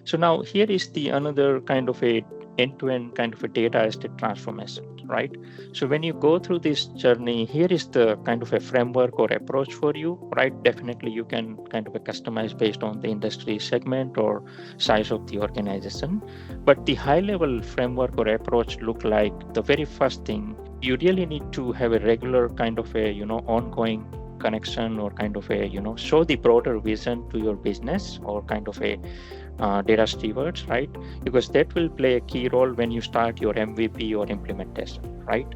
So now here is the another kind of a end-to-end kind of a data estate transformation, right? So when you go through this journey, here is the kind of a framework or approach for you, right? Definitely you can kind of a customize based on the industry segment or size of the organization. But the high-level framework or approach look like the very first thing, you really need to have a regular kind of a, ongoing connection or kind of a, show the broader vision to your business or kind of a data stewards, right? Because that will play a key role when you start your MVP or implementation, right?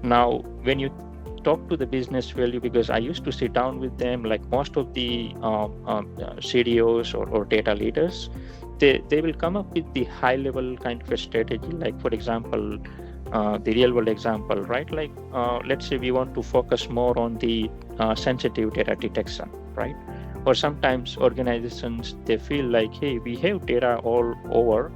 Now, when you talk to the business value, because I used to sit down with them, like most of the CDOs or data leaders, they will come up with the high level kind of a strategy. Like, for example, the real world example, right? Like, let's say we want to focus more on the sensitive data detection, right? Or sometimes organizations, they feel like, hey, we have data all over,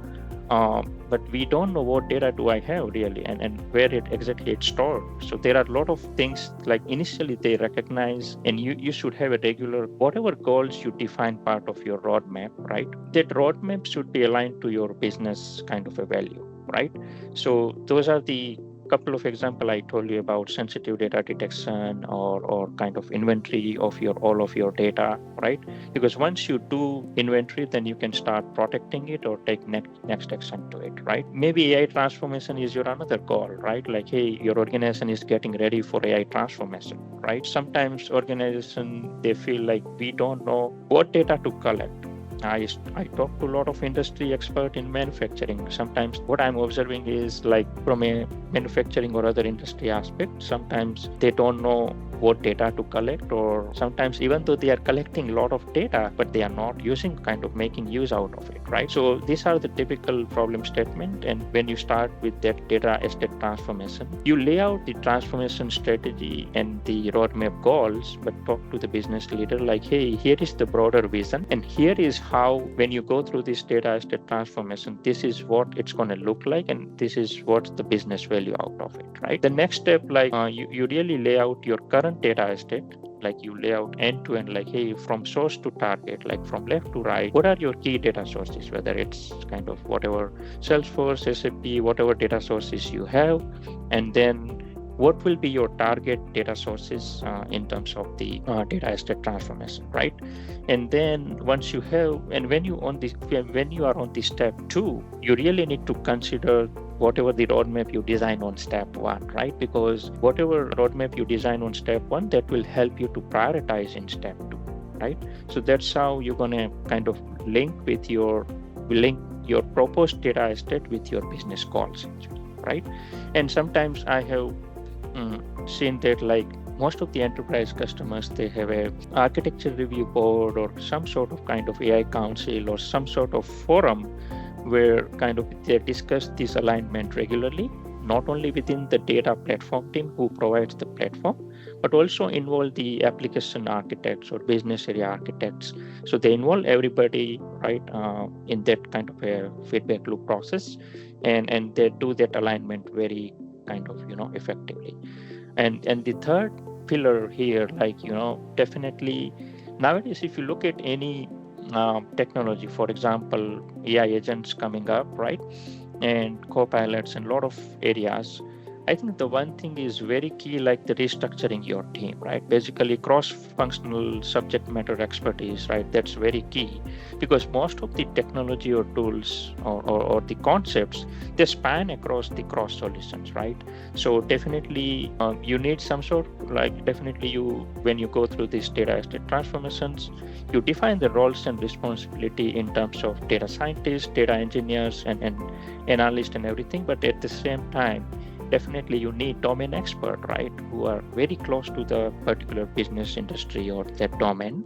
but we don't know what data do I have really and where it exactly it's stored. So there are a lot of things like initially they recognize, and you should have a regular, whatever goals you define part of your roadmap, right? That roadmap should be aligned to your business kind of a value, right? So those are the couple of example I told you about sensitive data detection or kind of inventory of all of your data, right? Because once you do inventory, then you can start protecting it or take next action to it, right? Maybe AI transformation is your another goal, right? Like, hey, your organization is getting ready for AI transformation, right? Sometimes organization, they feel like we don't know what data to collect. I talk to a lot of industry expert in manufacturing. Sometimes what I'm observing is like from a manufacturing or other industry aspect, sometimes they don't know what data to collect, or sometimes even though they are collecting a lot of data, but they are not using, kind of making use out of it, right? So these are the typical problem statement. And when you start with that data estate transformation, you lay out the transformation strategy and the roadmap goals, but talk to the business leader like, hey, here is the broader vision, and here is how, when you go through this data estate transformation, this is what it's going to look like, and this is what's the business value out of it, right? The next step, like you really lay out your current data estate, like you lay out end to end, like, hey, from source to target, like from left to right, what are your key data sources, whether it's kind of whatever Salesforce, SAP, whatever data sources you have, and then what will be your target data sources in terms of the data estate transformation, right? And then once you have, and when you are on the step 2, you really need to consider whatever the roadmap you design on step 1, right? Because whatever roadmap you design on step 1, that will help you to prioritize in step 2, right? So that's how you're gonna kind of link your proposed data estate with your business goals, right? And sometimes I have seen that, like, most of the enterprise customers, they have a architecture review board or some sort of kind of AI council or some sort of forum where kind of they discuss this alignment regularly, not only within the data platform team who provides the platform, but also involve the application architects or business area architects. So they involve everybody, right, in that kind of a feedback loop process, and they do that alignment very kind of, effectively. And the third pillar here, like, definitely nowadays, if you look at any technology, for example, AI agents coming up, right, and co-pilots in a lot of areas, I think the one thing is very key, like the restructuring your team, right? Basically cross-functional subject matter expertise, right? That's very key, because most of the technology or tools or the concepts, they span across the cross solutions, right? So definitely you need some sort, like definitely when you go through these data estate transformations, you define the roles and responsibility in terms of data scientists, data engineers, and analysts and everything. But at the same time, definitely you need domain expert, right, who are very close to the particular business industry or that domain.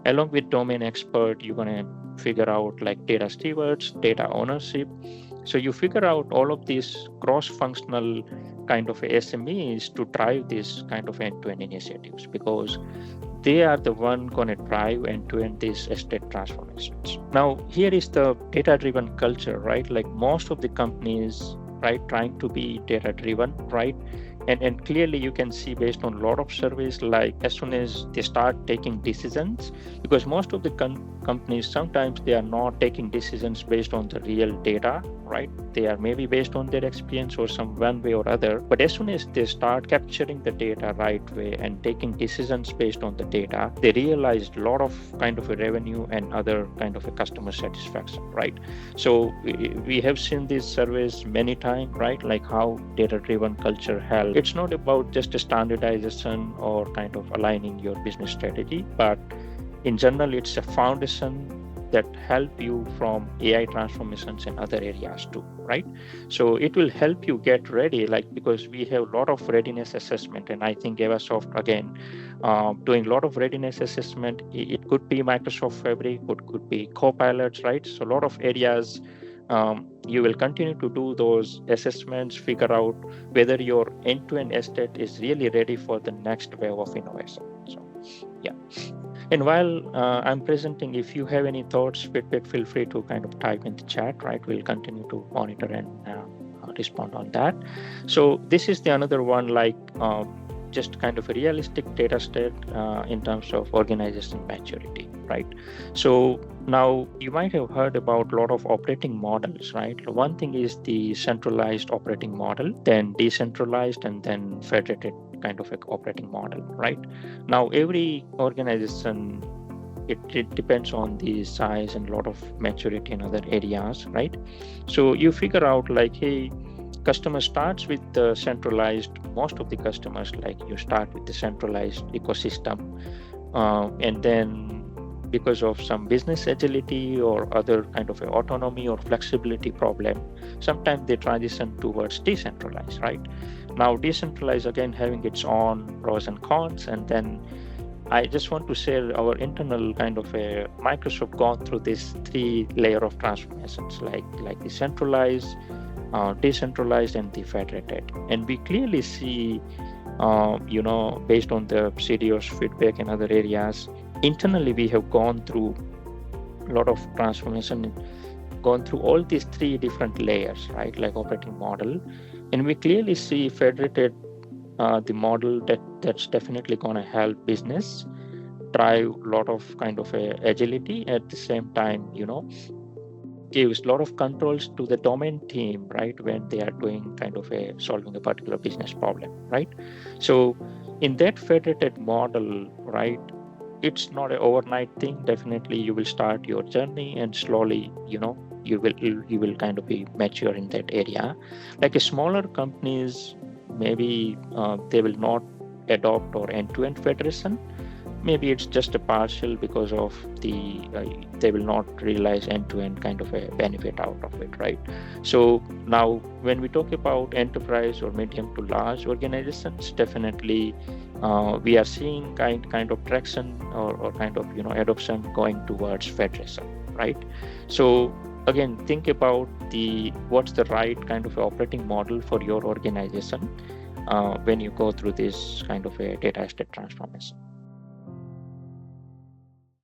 Along with domain expert, you're going to figure out like data stewards, data ownership. So you figure out all of these cross-functional kind of SMEs to drive this kind of end-to-end initiatives, because they are the one going to drive end-to-end these estate transformations. Now, here is the data-driven culture, right? Like most of the companies, right, trying to be data driven, right, And clearly you can see based on a lot of surveys, like as soon as they start taking decisions, because most of the companies, sometimes they are not taking decisions based on the real data, right? They are maybe based on their experience or some one way or other. But as soon as they start capturing the data right way and taking decisions based on the data, they realize a lot of kind of a revenue and other kind of a customer satisfaction, right? So we have seen these surveys many times, right? Like how data-driven culture helps. It's not about just a standardization or kind of aligning your business strategy, but in general, it's a foundation that help you from AI transformations in other areas too, right? So it will help you get ready, like, because we have a lot of readiness assessment, and I think AVASOFT, again, doing a lot of readiness assessment. It could be Microsoft Fabric, could be Copilots, right? So a lot of areas, you will continue to do those assessments, figure out whether your end-to-end estate is really ready for the next wave of innovation. So, yeah. And while I'm presenting, if you have any thoughts, feedback, feel free to kind of type in the chat, right? We'll continue to monitor and respond on that. So this is the another one, like just kind of a realistic data state in terms of organization maturity, right? So now you might have heard about a lot of operating models, right? One thing is the centralized operating model, then decentralized, and then federated kind of operating model, right? Now every organization, it depends on the size and a lot of maturity in other areas, right? So you figure out like, hey, customer starts with the centralized, most of the customers, like you start with the centralized ecosystem, and then because of some business agility or other kind of autonomy or flexibility problem, sometimes they transition towards decentralized, right? Now decentralized, again, having its own pros and cons. And then I just want to share our internal kind of a Microsoft gone through this 3 layer of transformations, like the centralized, decentralized, and the federated. And we clearly see, based on the CDO's feedback and other areas, internally we have gone through a lot of transformation, gone through all these 3 different layers, right? Like operating model. And we clearly see federated, the model that's definitely going to help business drive a lot of kind of agility. At the same time, gives a lot of controls to the domain team, right? When they are doing kind of solving a particular business problem, right? So in that federated model, right, it's not an overnight thing. Definitely you will start your journey and slowly, you will kind of be mature in that area. Like a smaller companies, maybe they will not adopt or end-to-end federation. Maybe it's just a partial because of they will not realize end-to-end kind of a benefit out of it, right? So now when we talk about enterprise or medium to large organizations, definitely we are seeing kind of traction or kind of adoption going towards federation, right? So again, think about what's the right kind of operating model for your organization when you go through this kind of a data estate transformation.